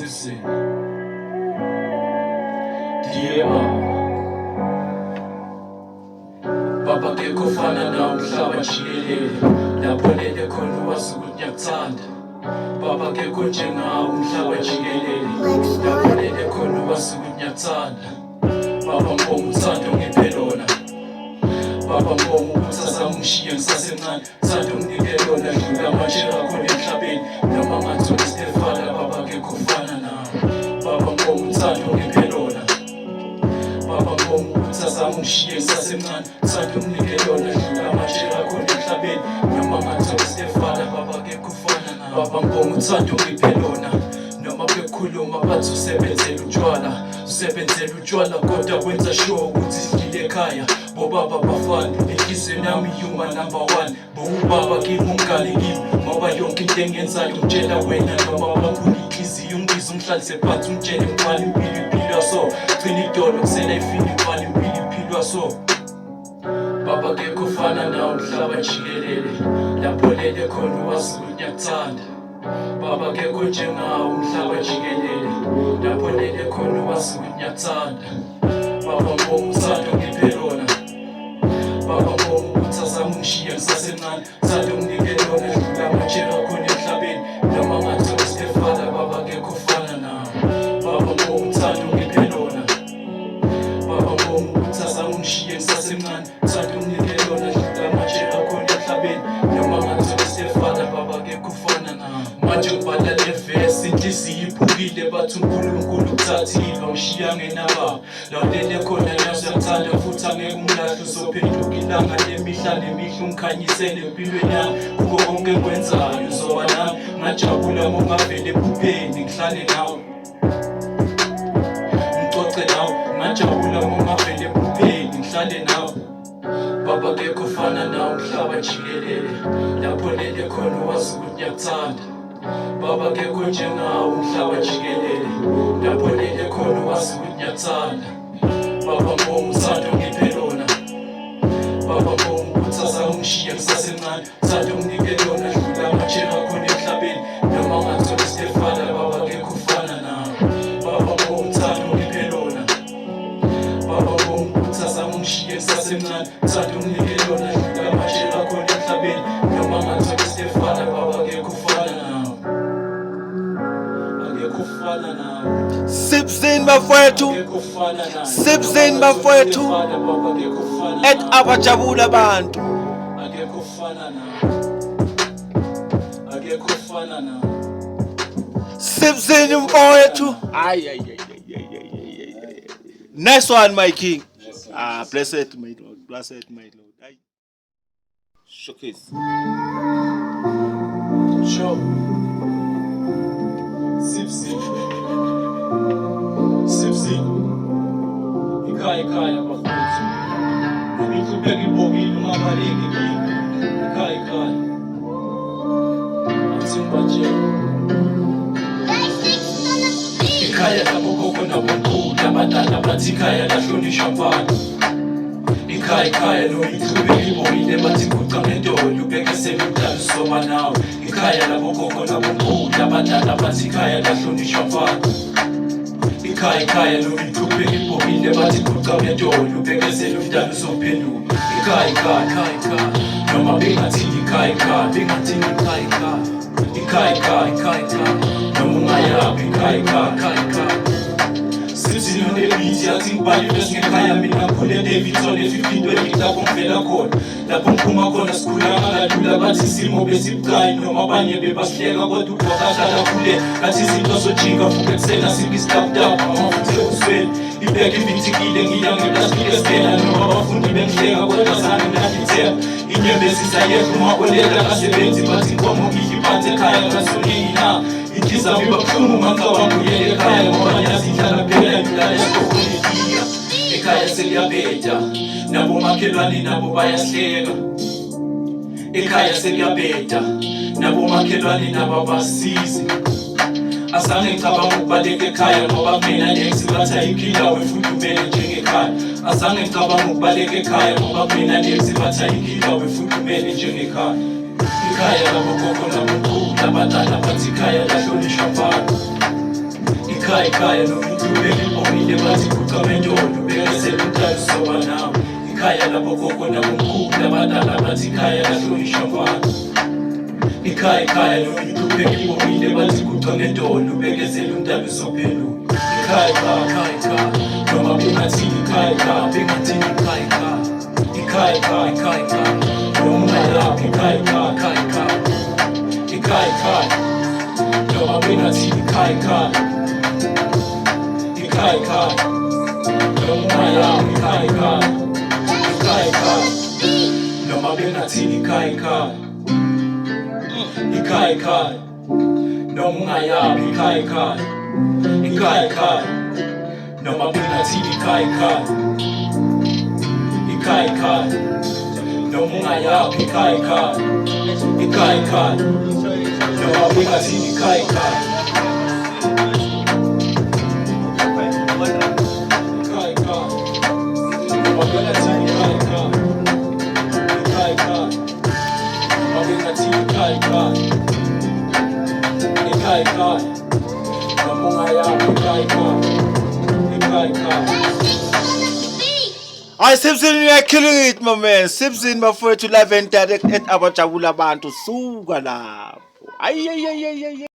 Simpson DAR Baba kekho fana nawe umhlaba jikelele lapho lele khona wazi ukuthi ngiyakuthanda Baba kekho njengawe umhlaba jikelele lapho lele khona wazi ukuthi ngiyakuthanda Baba ngibonga uthando ngiphe lona Baba ngibonga ukuthi asangishiye ngisasemncane uthando nginike lona dlula manje kakhona emhlabeni noma ngathola isitefana Baba kekho fana nawe Baba ngibonga uthando ngiphe lona Baba ngibonga ukuthi asangishiye ngisasemncane uthando nginike lona dlula manje kakhona emhlabeni noma ngathola isitefana Baba kekho fana nawe Baba ngibonga uthando ngiphe lona noma bekhuluma bathi usebenzela utshwala kodwa kwenza sure ukuthi sidile ekhaya bobaba bafana enhlizweni yami yuma number 1 bobaba kimi umngane kimi ngoba yonke into engenzayo ngitshela wena noma wanguna inhliziyo ungibiza umhlalise phansi ungitshele ngibani impilo so gcina idolo kusela ifini ngibani impilo so Baba kekho fana nawe umhlaba jikelele lapho lele khona wazi ukuthi ngiyakuthanda Baba kekho njengawe umhlaba jikelele lapho lele khona wazi ukuthi ngiyakuthanda Baba ngibonga uthando ngiphe lona Baba ngibonga ukuthi asangishiye ngisasemncane uthando nginike lona dlula manje kakhona emhlabeni noma ngathola isitefana Baba kekho fana nawe Baba ngibonga uthando ngiphe lona Baba ngibonga ukuthi asangishiye ngisasemncane uthando nginike lona dlula manje kakhona emhlabeni noma ngathola isitefana Baba kekho fana nawe manje ngibhala le verse inhliziyo iphukile bathi uNkulunkulu ukuthathile wangishiya ngenaba lawulele khona ngiyakuthanda futhi angeke umlahle uzophenduka ilanga lemihla nemihla ungikhanyisele empilweni yami kuko konke engikwenzayo uzoba nami ngajabula uma ungavele ephupheni ngihlale nawe ngicoce nawe ngajabula uma ungavele ephupheni ngihlale nawe Baba kekho fana nawe umhlaba jikelele lapho lele khona wazi ukuthi ngiyakuthanda Baba kekho njengawe umhlaba jikelele lapho lele khona wazi ukuthi ngiyakuthanda Baba ngibonga uthando ngiphe lona Baba ngibonga ukuthi asangishiye ngisasemncane uthando nginike lona dlula manje kakhona emhlabeni noma ngathola isitefana Baba kekho fana nawe Baba ngibonga uthando ngiphe lona Baba ngibonga ukuthi asangishiye ngisasemncane uthando nginike lona dlula manje kakhona emhlabeni noma ngathola isitefana Baba kekho fana nawe akekho fana nawe Simpson bafowethu Simpson bafowethu et abajabula abantu akekho fana nawe akekho fana nawe Simpson mfowethu Nice one my king blessed my Lord Showcase Show Simpson ikhaya bafowethu ngiqhubeka ibhokile ungabaleki kimi ikhaya athi ngibajela ikhaya lapho gogo nabomkhulu abadala bathi ikhaya lahlonishwa mfana ikhaya lo iqhubeka ibhokile bathi guqa ngedolo ubhekisela umntana soba nawe ikhaya lapho gogo nabomkhulu abadala bathi ikhaya lahlonishwa mfana ikhaya lo iqhubeka ibhokile bathi guqa ngedolo ubhekisela umntana uzophenduka ikhaya noma bengathini ikhaya bengathini ikhaya noma ungayabi ikhaya Simpson on the beat yathi ngibhalile singekhaya mina ngikhule Davidson e1520 lapho ngivela khona lapho ngiphuma khona sikhula ngalula bathi isimo besibucayi noma abanye bebasihleka kodwa ubhakahlala kule ngathi izinto zojinga futhi ekusena singistaptap amafuthe usweni ibheke ivinthikile ngiya ngelasifike sibena noma abafundi bengihleka kodwa zange ngangithemba inyembezi zayedwa umakolela kasebenzi bathi inkomo ngiyiphansi ekhaya ngasolini na Ikiza mibabuhlungu ngangicabanga uyele ekhaya ngoba ngiyazihlala phela ngidala esikopolitiya ekhaya seliyabheda nabo makhelwane nabo bayahleka ekhaya seliyabheda nabo makhelwane nabo abasizi azange ngicabanga ukubaleka ekhaya ngoba mina nengisibatha inkinga wefudumele njengekhaya azange ngicabanga ukubaleka ekhaya ngoba mina nengisibatha inkinga wefudumele njengekhaya ikhaya labogogo nabomkhulu abadala bathi ikhaya lahlonishwa mfana ikhaya nokuthubeka imbonile bathi kucamendolo bekezela umdali soba nawe ikhaya lapho gogo nabomkhulu abadala bathi ikhaya lahlonishwa mfana ikhaya nokuthubeka imbonile bathi kucamendolo bekezela umdali sobelula ikhaya noma bengathini ikhaya bengathini ikhaya noma lapho ikhaya noma bengathini ikhaya noma lapho ikhaya noma bengathini ikhaya noma ungayaphi ikhaya noma bengathini ikhaya noma ungayaphi ikhaya noma bengathini ikhaya Hi, Simpson, you are killing it, my man. Simpson, my friend, to live and direct at Abajabula Bantu. Suga lapho. Ay.